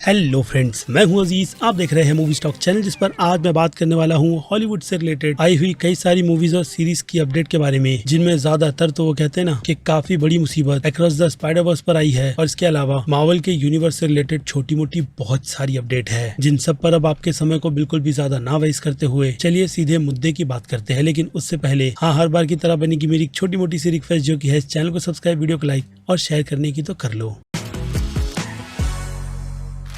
Hello friends, मैं हूं अजीज। आप देख रहे हैं मूवी स्टॉक चैनल, जिस पर आज मैं बात करने वाला हूं हॉलीवुड से रिलेटेड आई हुई कई सारी मूवीज और सीरीज की अपडेट के बारे में, जिनमें ज्यादातर तो वो कहते हैं ना कि काफी बड़ी मुसीबत अक्रॉस द स्पाइडरवर्स पर आई है, और इसके अलावा मार्वल के यूनिवर्स से रिलेटेड छोटी मोटी बहुत सारी अपडेट है, जिन सब पर अब आपके समय को बिल्कुल भी ज्यादा ना वेस्ट करते हुए चलिए सीधे मुद्दे की बात करते हैं। लेकिन उससे पहले हर बार की तरह बनेगी मेरी छोटी मोटी सी रिक्वेस्ट, जो की है इस चैनल को सब्सक्राइब, वीडियो को लाइक और शेयर करने की तो कर लो।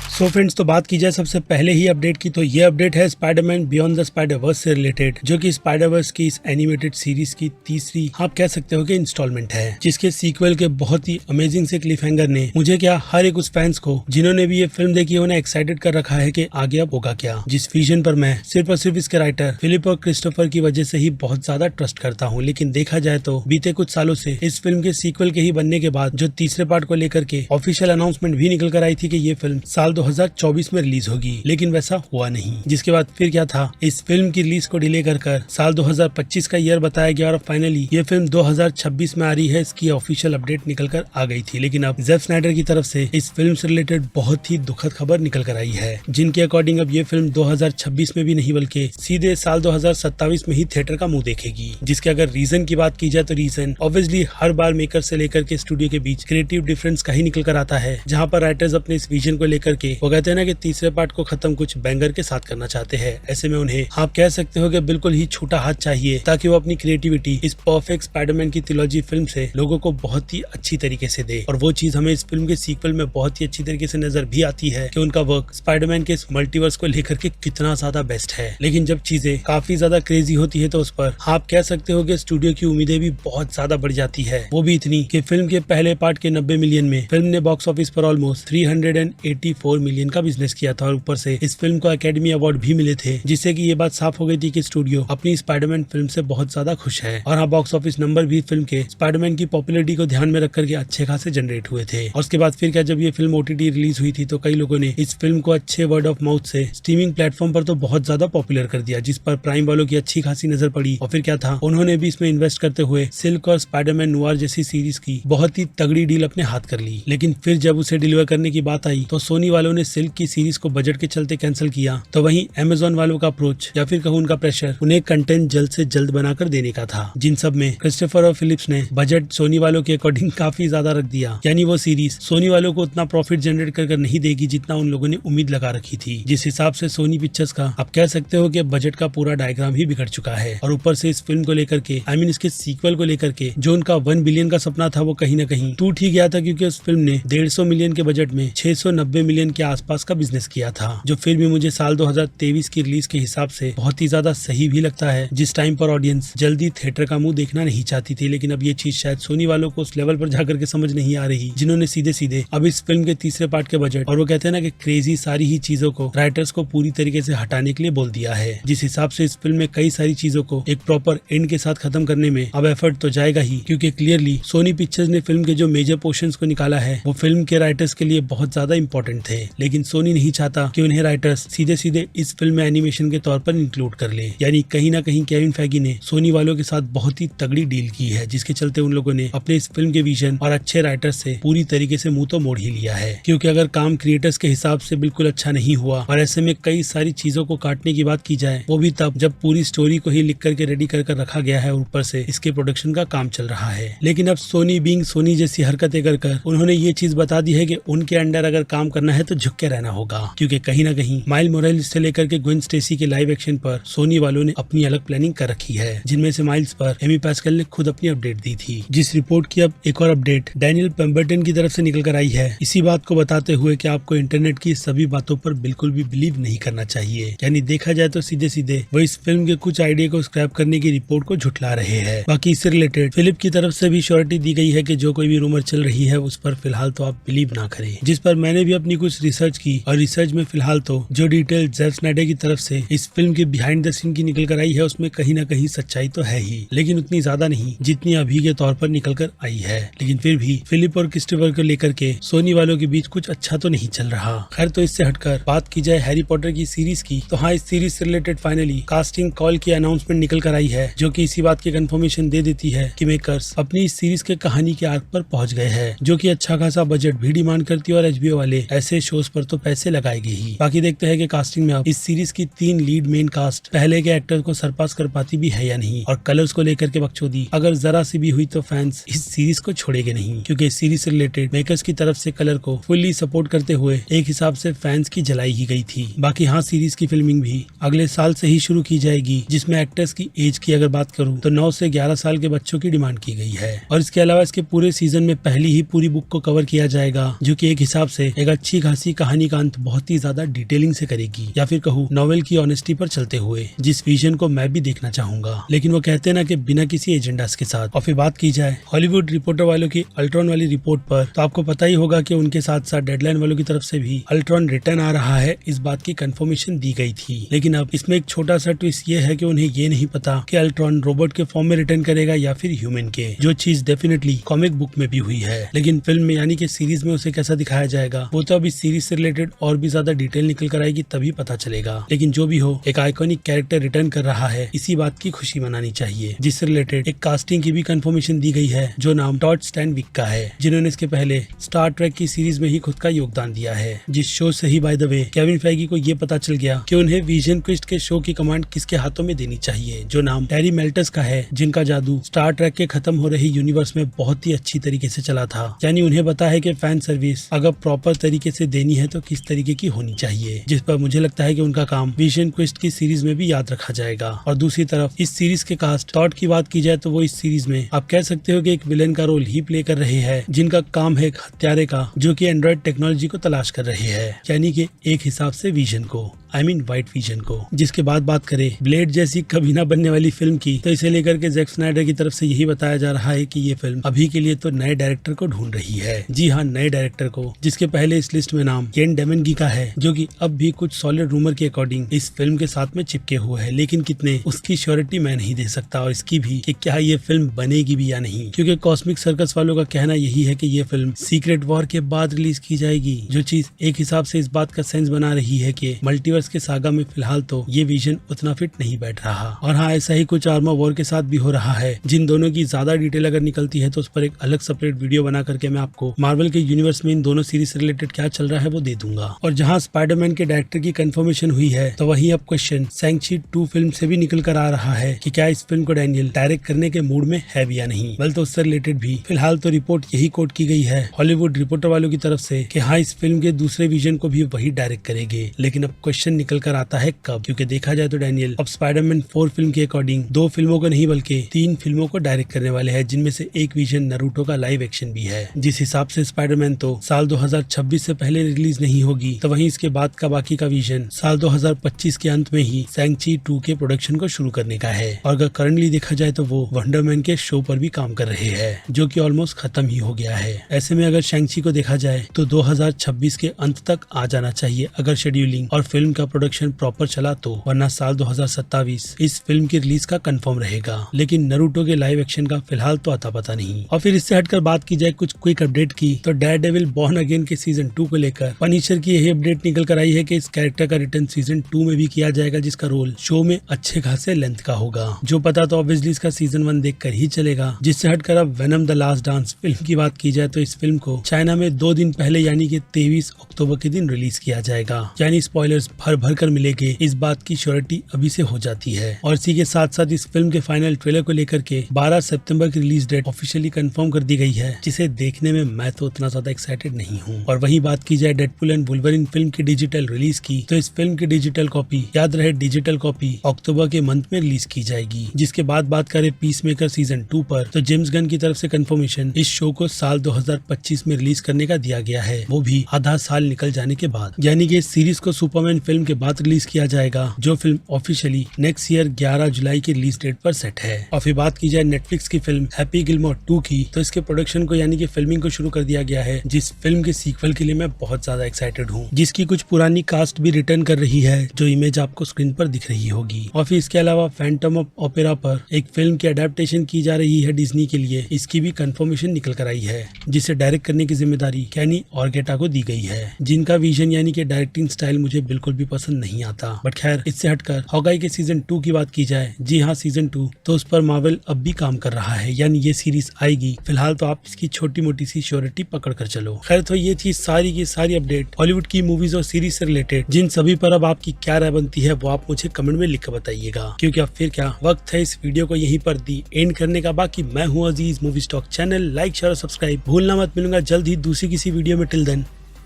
सो फ्रेंड्स, तो बात की जाए सबसे पहले ही अपडेट की, तो ये अपडेट है स्पाइडरमैन बियॉन्ड द स्पाइडरवर्स से रिलेटेड, जो कि स्पाइडरवर्स की इस एनिमेटेड सीरीज की तीसरी आप कह सकते हो कि इंस्टॉलमेंट है, जिसके सीक्वल के बहुत ही अमेजिंग से क्लिफहैंगर ने मुझे क्या हर एक उस फैंस को जिन्होंने भी ये फिल्म देखी है उन्हें एक्साइटेड कर रखा है कि आगे अब होगा क्या। जिस विजन पर मैं सिर्फ और सिर्फ इसके राइटर फिलिप और क्रिस्टोफर की वजह से ही बहुत ज्यादा ट्रस्ट करता हूँ, लेकिन देखा जाए तो बीते कुछ सालों से इस फिल्म के सीक्वल के ही बनने के बाद जो तीसरे पार्ट को लेकर के ऑफिशियल अनाउंसमेंट भी निकल कर आई थी कि ये फिल्म साल 2024 में रिलीज होगी, लेकिन वैसा हुआ नहीं। जिसके बाद फिर क्या था, इस फिल्म की रिलीज को डिले कर साल 2025 का ईयर बताया गया, और फाइनली ये फिल्म 2026 में आ रही है। इसकी ऑफिशियल अपडेट निकल कर आ गई थी, लेकिन अब ज़ैक स्नाइडर की तरफ से इस फिल्म से रिलेटेड बहुत ही दुखद खबर निकल कर आई है, जिनके अकॉर्डिंग अब ये फिल्म 2026 में भी नहीं बल्कि सीधे साल 2027 में ही थिएटर का मुंह देखेगी। जिसके अगर रीजन की बात की जाए तो रीजन ऑब्वियसली हर बार मेकर से लेकर के स्टूडियो के बीच क्रिएटिव डिफरेंस का ही निकल कर आता है, जहाँ पर राइटर्स अपने इस विजन को लेकर के वो कहते हैं ना कि तीसरे पार्ट को खत्म कुछ बैंगर के साथ करना चाहते हैं। ऐसे में उन्हें आप कह सकते हो कि बिल्कुल ही छूटा हाथ चाहिए, ताकि वो अपनी क्रिएटिविटी इस परफेक्ट स्पाइडरमैन की ट्रिलॉजी फिल्म से लोगों को बहुत ही अच्छी तरीके से दे। और वो चीज हमें इस फिल्म के सीक्वल में बहुत ही अच्छी तरीके से नजर भी आती है कि उनका वर्क स्पाइडरमैन के इस मल्टीवर्स को लेकर के कितना ज्यादा बेस्ट है। लेकिन जब चीजें काफी ज्यादा क्रेजी होती है तो उस पर आप कह सकते हो कि स्टूडियो की उम्मीदें भी बहुत ज्यादा बढ़ जाती है। वो भी इतनी कि फिल्म के पहले पार्ट के 90 मिलियन में फिल्म ने बॉक्स ऑफिस पर ऑलमोस्ट 384 मिलियन का बिजनेस किया था, और ऊपर से इस फिल्म को एकेडमी अवार्ड भी मिले थे, जिससे कि ये बात साफ हो गई थी कि स्टूडियो अपनी स्पाइडरमैन फिल्म से बहुत ज्यादा खुश है। और हाँ, बॉक्स ऑफिस नंबर भी फिल्म के स्पाइडरमैन की पॉपुलैरिटी को ध्यान में रख करके अच्छे खासे जनरेट हुए थे। और उसके बाद फिर क्या, जब ये फिल्म ओटीटी रिलीज हुई थी तो कई लोगों ने इस फिल्म को अच्छे वर्ड ऑफ माउथ से स्ट्रीमिंग प्लेटफॉर्म पर तो बहुत ज्यादा पॉपुलर कर दिया, जिस पर प्राइम वालों की अच्छी खासी नजर पड़ी। और फिर क्या था, उन्होंने भी इसमें इन्वेस्ट करते हुए सिल्क और स्पाइडरमैन नुआर जैसी सीरीज की बहुत ही तगड़ी डील अपने हाथ कर ली। लेकिन फिर जब उसे डिलीवर करने की बात आई तो सोनी वालों ने सिल्क की सीरीज को बजट के चलते कैंसिल किया, तो वहीं अमेज़न वालों का अप्रोच या फिर कहूं उनका प्रेशर उन्हें कंटेंट जल्द से जल्द बनाकर देने का था, जिन सब में क्रिस्टोफर और फिलिप्स ने बजट सोनी वालों के अकॉर्डिंग काफी ज्यादा रख दिया। यानी वो सीरीज सोनी वालों को उतना प्रॉफिट जनरेट कर नहीं देगी जितना उन लोगों ने उम्मीद लगा रखी थी। जिस हिसाब से सोनी पिक्चर्स का आप कह सकते हो कि बजट का पूरा डायग्राम ही बिगड़ चुका है, और ऊपर से इस फिल्म को लेकर के इसके सीक्वल को लेकर के जो उनका 1 बिलियन का सपना था वो कहीं न कहीं टूट ही गया था, क्योंकि उस फिल्म ने 150 मिलियन के बजट में 690 मिलियन के आसपास का बिजनेस किया था, जो फिर भी मुझे साल 2023 की रिलीज के हिसाब से बहुत ही ज्यादा सही भी लगता है, जिस टाइम पर ऑडियंस जल्दी थिएटर का मुंह देखना नहीं चाहती थी। लेकिन अब ये चीज शायद सोनी वालों को उस लेवल पर जाकर के समझ नहीं आ रही, जिन्होंने सीधे सीधे अब इस फिल्म के तीसरे पार्ट के बजट और वो कहते हैं ना कि क्रेजी सारी ही चीजों को राइटर्स को पूरी तरीके से हटाने के लिए बोल दिया है। जिस हिसाब से इस फिल्म में कई सारी चीजों को एक प्रॉपर एंड के साथ खत्म करने में अब एफर्ट तो जाएगा ही, क्योंकि क्लियरली सोनी पिक्चर्स ने फिल्म के जो मेजर पोर्शंस को निकाला है वो फिल्म के राइटर्स के लिए बहुत ज्यादा इंपॉर्टेंट थे। लेकिन सोनी नहीं चाहता कि उन्हें राइटर्स सीधे सीधे इस फिल्म में एनिमेशन के तौर पर इंक्लूड कर ले। यानी कहीं ना कहीं केविन फैगी ने सोनी वालों के साथ बहुत ही तगड़ी डील की है, जिसके चलते उन लोगों ने अपने इस फिल्म के विजन और अच्छे राइटर्स से पूरी तरीके से मुंह तो मोड़ ही लिया है। क्योंकि अगर काम क्रिएटर्स के हिसाब से बिल्कुल अच्छा नहीं हुआ और ऐसे में कई सारी चीजों को काटने की बात की जाए, वो भी तब जब पूरी स्टोरी को ही लिख करके रेडी कर रखा गया है और ऊपर से इसके प्रोडक्शन का काम चल रहा है। लेकिन अब सोनी बीइंग सोनी जैसी हरकतें कर उन्होंने ये चीज बता दी है कि उनके अंडर अगर काम करना है तो झुक के रहना होगा, क्योंकि कहीं ना कहीं माइल मोरेल्स से लेकर के ग्वेन स्टेसी के लाइव एक्शन पर सोनी वालों ने अपनी अलग प्लानिंग कर रखी है, जिनमें से माइल्स पर एमी पैस्कल ने खुद अपनी अपडेट दी थी। जिस रिपोर्ट की अब एक और अपडेट डैनियल पेम्बरटन की तरफ से निकल कर आई है, इसी बात को बताते हुए कि आपको इंटरनेट की सभी बातों पर बिल्कुल भी बिलीव नहीं करना चाहिए। यानी देखा जाए तो सीधे सीधे वो इस फिल्म के कुछ आइडिया को स्क्रैप करने की रिपोर्ट को झुठला रहे हैं। बाकी इससे रिलेटेड फिलिप की तरफ से भी श्योरिटी दी गई है कि जो कोई भी रूमर चल रही है उस पर फिलहाल तो आप बिलीव ना करें। जिस पर मैंने भी अपनी कुछ रिसर्च की, और रिसर्च में फिलहाल तो जो डिटेल ज़ैक स्नाइडर की तरफ से इस फिल्म के बिहाइंड द सीन की निकल कर आई है उसमें कहीं ना कहीं सच्चाई तो है ही, लेकिन उतनी ज्यादा नहीं जितनी अभी के तौर पर निकल कर आई है। लेकिन फिर भी फिलिप और क्रिस्टोफर को लेकर के सोनी वालों के बीच कुछ अच्छा तो नहीं चल रहा। खैर, तो इससे हटकर बात की जाए हैरी पॉटर की सीरीज की, तो हाँ, इस सीरीज से रिलेटेड फाइनली कास्टिंग कॉल की अनाउंसमेंट निकल कर आई है, जो कि इसी बात की कंफर्मेशन दे देती है कि मेकर्स अपनी इस सीरीज के कहानी के आर्क पर पहुंच गए हैं, जो कि अच्छा खासा बजट भी डिमांड करती है, और एचबीओ वाले ऐसे शो शोज पर तो पैसे लगाएगी ही। बाकी देखते हैं कि कास्टिंग में अब इस सीरीज की 3 लीड मेन कास्ट पहले के एक्टर को सरपास कर पाती भी है या नहीं। और कलर्स को लेकर के बकचोदी अगर जरा सी भी हुई तो फैंस इस सीरीज को छोड़ेंगे नहीं, क्योंकि इस सीरीज से रिलेटेड मेकर्स की तरफ से कलर को फुल्ली सपोर्ट करते हुए एक हिसाब से फैंस की जलाई ही गई थी। बाकी हाँ, सीरीज की फिल्मिंग भी अगले साल से ही शुरू की जाएगी, जिसमें एक्टर्स की एज की अगर बात करूं तो 9 से 11 साल के बच्चों की डिमांड की गई है। और इसके अलावा इसके पूरे सीजन में पहली ही पूरी बुक को कवर किया जाएगा, जो कि एक हिसाब से एक अच्छी खासी कहानी का अंत बहुत ही ज्यादा डिटेलिंग से करेगी, या फिर कहूँ नॉवेल की ऑनेस्टी पर चलते हुए, जिस विजन को मैं भी देखना चाहूंगा। लेकिन वो कहते हैं ना कि बिना किसी एजेंडास के साथ। और फिर बात की जाए हॉलीवुड रिपोर्टर वालों की अल्ट्रॉन वाली रिपोर्ट पर, तो आपको पता ही होगा कि उनके साथ साथ डेडलाइन वालों की तरफ से भी अल्ट्रॉन रिटर्न आ रहा है, इस बात की कंफर्मेशन दी गई थी। लेकिन अब इसमें एक छोटा सा ट्विस्ट ये है कि उन्हें ये नहीं पता कि अल्ट्रॉन रोबोट के फॉर्म में रिटर्न करेगा या फिर ह्यूमन के, जो चीज डेफिनेटली कॉमिक बुक में भी हुई है। लेकिन फिल्म में यानी कि सीरीज में उसे कैसा दिखाया जाएगा वो तो अब इस सीरीज से रिलेटेड और भी ज्यादा डिटेल निकल कर आएगी तभी पता चलेगा। लेकिन जो भी हो, एक आइकॉनिक कैरेक्टर रिटर्न कर रहा है, इसी बात की खुशी मनानी चाहिए। जिससे रिलेटेड एक कास्टिंग की भी कंफर्मेशन दी गई है, जो नाम टॉड स्टैनविक का है, जिन्होंने इसके पहले स्टार ट्रेक की सीरीज में ही खुद का योगदान दिया है। जिस शो से ही बाय द वे केविन फेगी को ये पता चल गया कि उन्हें विजन क्विस्ट के शो की कमांड किसके हाथों में देनी चाहिए, जो नाम टेरी मेल्टस का है, जिनका जादू स्टार ट्रेक के खत्म हो रही यूनिवर्स में बहुत ही अच्छी तरीके से चला था। यानी उन्हें पता है कि फैन सर्विस अगर प्रॉपर तरीके से देनी है तो किस तरीके की होनी चाहिए, जिस पर मुझे लगता है कि उनका काम विजन क्विस्ट की सीरीज में भी याद रखा जाएगा। और दूसरी तरफ इस सीरीज के कास्ट टॉड की बात की जाए तो वो इस सीरीज में आप कह सकते हो कि एक विलेन का रोल ही प्ले कर रहे हैं, जिनका काम है एक हत्यारे का, जो कि एंड्रॉइड टेक्नोलॉजी को तलाश कर रहे हैं, यानी कि एक हिसाब से विजन को, आई मीन व्हाइट विजन को। जिसके बाद बात करें ब्लेड जैसी कभी ना बनने वाली फिल्म की, तो इसे लेकर के जैक स्नाइडर की तरफ से यही बताया जा रहा है कि ये फिल्म अभी के लिए तो नए डायरेक्टर को ढूंढ रही है। जी हाँ, नए डायरेक्टर को, जिसके पहले इस लिस्ट में नाम केन डेमनगी का है, जो कि अब भी कुछ सॉलिड रूमर के अकॉर्डिंग इस फिल्म के साथ में चिपके हुए है। लेकिन कितने, उसकी श्योरिटी मैं नहीं दे सकता, और इसकी भी कि क्या ये फिल्म बनेगी भी या नहीं, क्योंकि कॉस्मिक सर्कस वालों का कहना यही है कि ये फिल्म सीक्रेट वॉर के बाद रिलीज की जाएगी, जो चीज एक हिसाब से इस बात का सेंस बना रही है कि मल्टीवर्स के सागा में फिलहाल तो ये विजन उतना फिट नहीं बैठ रहा। और हाँ, ऐसा ही कुछ आर्मर वॉर के साथ भी हो रहा है, जिन दोनों की ज्यादा डिटेल अगर निकलती है तो उस पर एक अलग सेपरेट वीडियो बना करके मैं आपको मार्वल के यूनिवर्स में इन दोनों सीरीज से रिलेटेड क्या चल रहा है वो दे दूंगा। और जहाँ स्पाइडरमैन के डायरेक्टर की कंफर्मेशन हुई है, तो वहीं अब क्वेश्चन शैंग-ची 2 फिल्म से भी निकल कर आ रहा है कि क्या इस फिल्म को डैनियल डायरेक्ट करने के मूड में है भी या नहीं। बल तो उससे रिलेटेड भी फिलहाल तो रिपोर्ट यही कोट की गई है हॉलीवुड रिपोर्टर वालों की तरफ से कि हाँ, इस फिल्म के दूसरे विजन को भी वही डायरेक्ट करेंगे। लेकिन अब क्वेश्चन निकल कर आता है कब, क्योंकि देखा जाए तो डैनियल अब स्पाइडरमैन 4 फिल्म के अकॉर्डिंग 2 फिल्मों को नहीं बल्कि 3 फिल्मों को डायरेक्ट करने वाले हैं, जिनमें से एक विजन नारुतो का लाइव एक्शन भी है। जिस हिसाब से स्पाइडरमैन तो साल 2026 से पहले रिलीज नहीं होगी, तो वहीं इसके बाद का बाकी का विजन साल 2025 के अंत में ही शैंग-ची 2 के प्रोडक्शन को शुरू करने का है। और अगर करंटली देखा जाए तो वो वंडरमैन के शो पर भी काम कर रहे हैं, जो कि ऑलमोस्ट खत्म ही हो गया है। ऐसे में अगर शैंग-ची को देखा जाए तो 2026 के अंत तक आ जाना चाहिए अगर शेड्यूलिंग और फिल्म का प्रोडक्शन प्रॉपर चला तो, वरना साल 2027 इस फिल्म की रिलीज का कंफर्म रहेगा। लेकिन नारुतो के लाइव एक्शन का फिलहाल तो अता पता नहीं। और फिर इससे हटकर बात की जाए कुछ क्विक अपडेट की, तो डेयरडेविल बॉर्न अगेन के सीजन 2 को लेकर पनिशर की यही अपडेट निकल कर आई है कि इस कैरेक्टर का रिटर्न सीजन 2 में भी किया जाएगा, जिसका रोल शो में अच्छे खासे लेंथ का होगा। जो पता तो ऑब्वियसली इसका सीजन 1 देखकर ही चलेगा। जिससे हटकर अब venom the last dance film की बात की जाए तो इस फिल्म को चाइना में 2 दिन पहले यानी कि 23 अक्टूबर के दिन रिलीज किया जाएगा। यानी स्पॉयलर्स भर भर कर मिलेंगे, इस बात की श्योरिटी अभी से हो जाती है। और इसी के साथ साथ इस फिल्म के फाइनल ट्रेलर को लेकर के 12 सितंबर की रिलीज डेट ऑफिशियली कंफर्म कर दी गई है, जिसे देखने में मैं तो उतना ज्यादा एक्साइटेड नहीं हूँ। और वहीं बात की जाए डेडपूल एंड वुल्वरीन फिल्म की डिजिटल रिलीज की, तो इस फिल्म की डिजिटल कॉपी, याद रहे डिजिटल कॉपी अक्टूबर के मंथ में रिलीज की जाएगी। जिसके बाद बात करें पीसमेकर सीजन 2 पर, तो जेम्स गन की तरफ से कंफर्मेशन इस शो को साल 2025 में रिलीज करने का दिया गया है, वो भी आधा साल निकल जाने के बाद। यानी कि इस सीरीज को सुपरमैन फिल्म के बाद रिलीज किया जाएगा, जो फिल्म ऑफिशियली नेक्स्ट ईयर 11 जुलाई की रिलीज डेट पर सेट है। और फिर बात की जाए नेटफ्लिक्स की फिल्म हैप्पी गिलमोर 2 की, तो इसके प्रोडक्शन को यानी कि फिल्मिंग को शुरू कर दिया गया है, जिस फिल्म के सीक्वल के लिए मैं बहुत ज्यादा एक्साइटेड हूँ, जिसकी कुछ पुरानी कास्ट भी रिटर्न कर रही है, जो इमेज आपको स्क्रीन पर दिख रही होगी। और फिर इसके अलावा फैंटम ऑफ ओपेरा पर एक फिल्म की अडेप्टेशन की जा रही है डिज्नी के लिए, इसकी भी कंफर्मेशन निकल कर आई है, जिसे डायरेक्ट करने की जिम्मेदारी कैनी ऑर्गेटा को दी गई है, जिनका विजन यानी कि डायरेक्टिंग स्टाइल मुझे बिल्कुल भी पसंद नहीं आता। बट खैर, इससे हटकर हॉकाई के सीजन 2 की बात की जाए, जी हाँ सीजन 2, तो उस पर मार्वल अब भी काम कर रहा है, यानी ये सीरीज आएगी। फिलहाल तो आप इसकी छोटी मोटी सी श्योरिटी पकड़ कर चलो। खैर, तो ये थी सारी की सारी अपडेट हॉलीवुड की मूवीज और सीरीज से रिलेटेड, जिन सभी पर अब आपकी क्या राय बनती है वो आप मुझे कमेंट में लिख कर बताइएगा। क्योंकि अब फिर क्या वक्त है इस वीडियो को यहीं पर दी एंड करने का। बाकी मैं हूँ Aziz, movie stock channel like share और सब्सक्राइब भूलना मत। मिलूंगा जल्द ही दूसरी किसी वीडियो में। Till then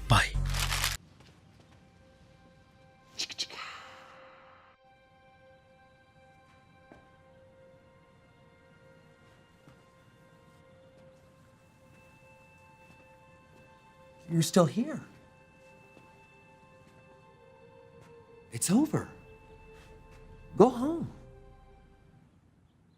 bye. You're still here. It's over. Go home.